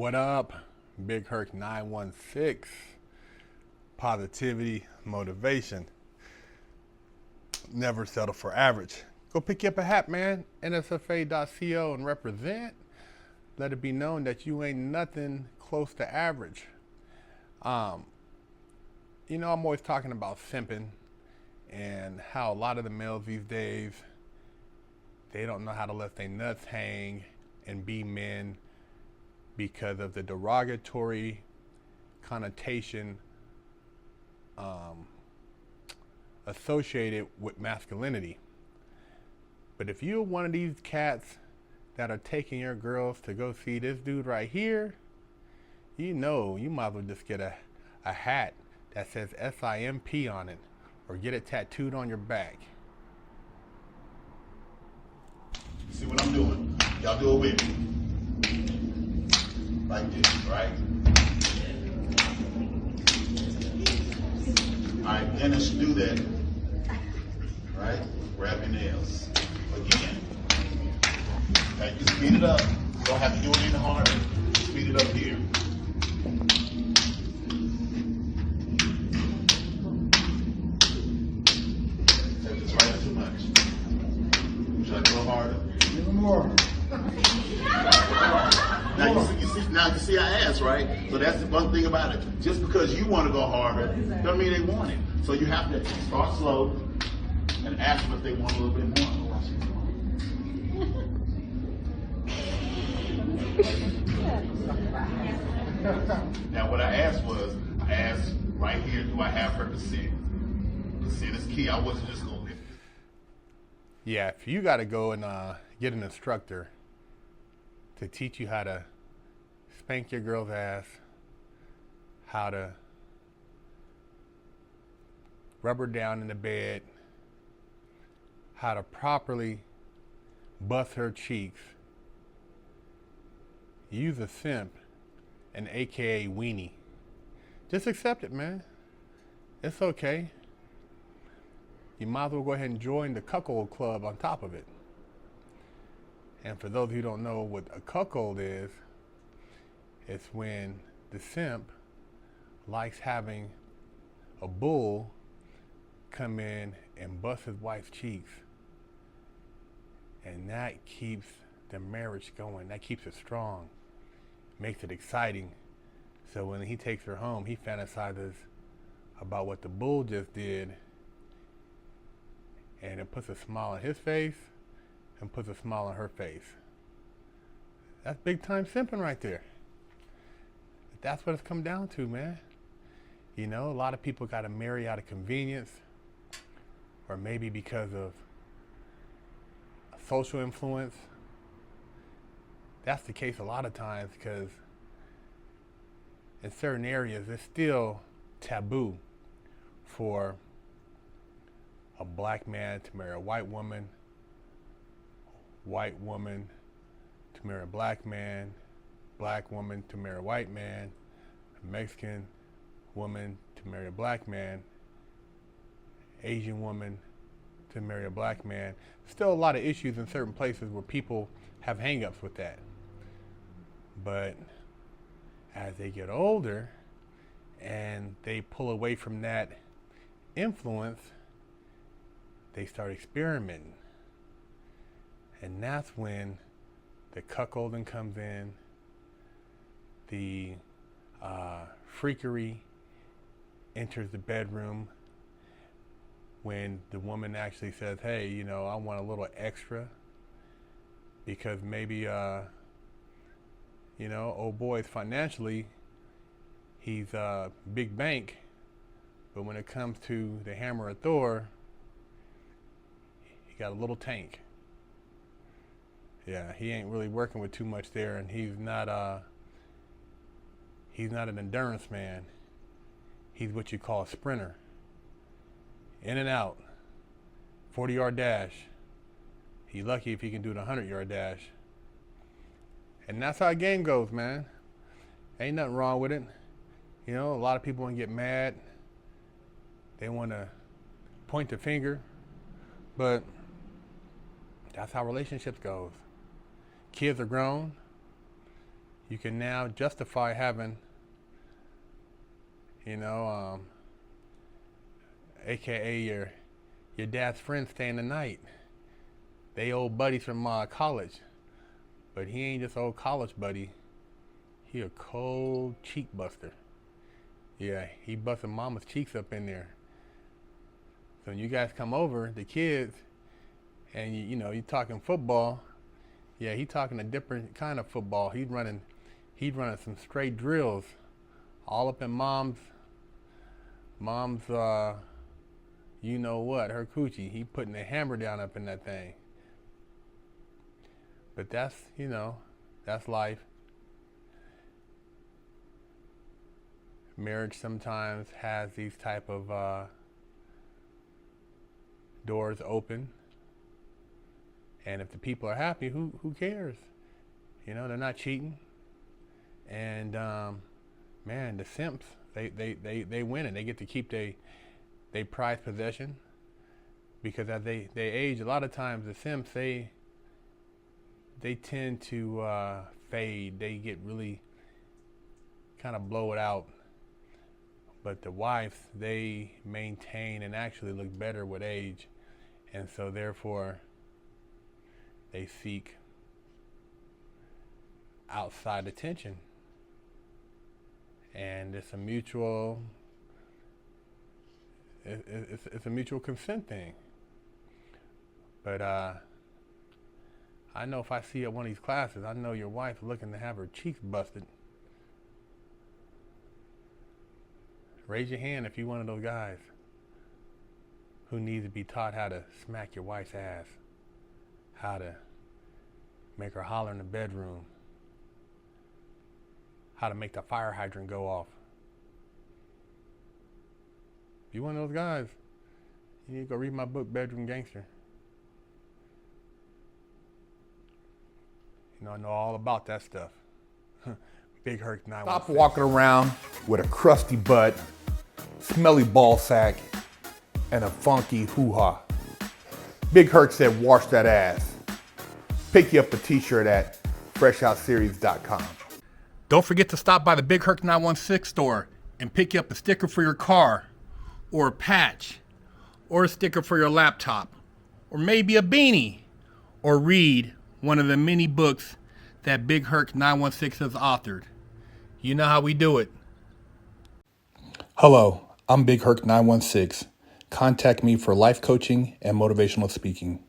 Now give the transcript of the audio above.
What up? Big Herc 916. Positivity, motivation. Never settle for average. Go pick you up a hat, man. NSFA.co and represent. Let it be known that you ain't nothing close to average. I'm always talking about simping and how a lot of the males these days, they don't know how to let their nuts hang and be men because of the derogatory connotation associated with masculinity. But if you're one of these cats that are taking your girls to go see this dude right here, you might as well just get a hat that says SIMP on it, or get it tattooed on your back. See what I'm doing? Y'all do it with me. Like this, right? Alright, Dennis, do that. Right? Grab your nails. Again. Okay, you speed it up. You don't have to do it any harder. Speed it up here. Take this right too much. Should I go harder? A little more. Now you see I asked, right? So that's the one thing about it. Just because you want to go harder, doesn't mean they want it. So you have to start slow and ask them if they want a little bit more. Now what I asked right here, do I have her consent? Consent is key. I wasn't just going to lift it. Yeah, if you got to go and get an instructor to teach you how to spank your girl's ass, how to rub her down in the bed, how to properly bust her cheeks, use a simp, an AKA weenie. Just accept it, man. It's okay. You might as well go ahead and join the cuckold club on top of it. And for those who don't know what a cuckold is, it's when the simp likes having a bull come in and bust his wife's cheeks. And that keeps the marriage going. That keeps it strong. Makes it exciting. So when he takes her home, he fantasizes about what the bull just did. And it puts a smile on his face and puts a smile on her face. That's big time simping right there. That's what it's come down to, man. You know, a lot of people got to marry out of convenience, or maybe because of social influence. That's the case a lot of times, because in certain areas it's still taboo for a black man to marry a white woman to marry a black man, black woman to marry a white man, a Mexican woman to marry a black man, Asian woman to marry a black man. Still a lot of issues in certain places where people have hang-ups with that. But as they get older and they pull away from that influence, they start experimenting. And that's when the cuckolding comes in, the freakery enters the bedroom, when the woman actually says, hey, I want a little extra because maybe, old boy's financially, he's a big bank, but when it comes to the hammer of Thor, he got a little tank. Yeah, he ain't really working with too much there, and he's not an endurance man. He's what you call a sprinter. In and out, 40-yard dash. He's lucky if he can do the 100-yard dash. And that's how a game goes, man. Ain't nothing wrong with it. A lot of people want to get mad. They want to point the finger. But that's how relationships goes. Kids are grown. you can now justify having, AKA your dad's friends staying the night. They old buddies from college, but he ain't just old college buddy. He a cold cheek buster. Yeah, he busting mama's cheeks up in there. So when you guys come over, the kids, and you talking football. Yeah, he talking a different kind of football. He's running some straight drills, all up in mom's you know what, her coochie. He putting a hammer down up in that thing. But that's life. Marriage sometimes has these type of doors open, and if the people are happy, who cares? They're not cheating. And man, the simps, they win, and they get to keep they prized possession, because as they age, a lot of times the simps they tend to fade. They get really kind of blow it out. But the wives, they maintain and actually look better with age, and so therefore they seek outside attention, and it's a mutual consent thing. But I know if I see at one of these classes, I know your wife looking to have her cheeks busted. Raise your hand if you're one of those guys who needs to be taught how to smack your wife's ass, how to make her holler in the bedroom, how to make the fire hydrant go off. If you're one of those guys, you need to go read my book, Bedroom Gangster. I know all about that stuff. Big Herc 916. Stop walking around with a crusty butt, smelly ball sack, and a funky hoo-ha. Big Herc said, wash that ass. Pick you up a t-shirt at freshoutseries.com. Don't forget to stop by the Big Herc 916 store and pick you up a sticker for your car, or a patch, or a sticker for your laptop, or maybe a beanie, or read one of the many books that Big Herc 916 has authored. You know how we do it. Hello, I'm Big Herc 916. Contact me for life coaching and motivational speaking.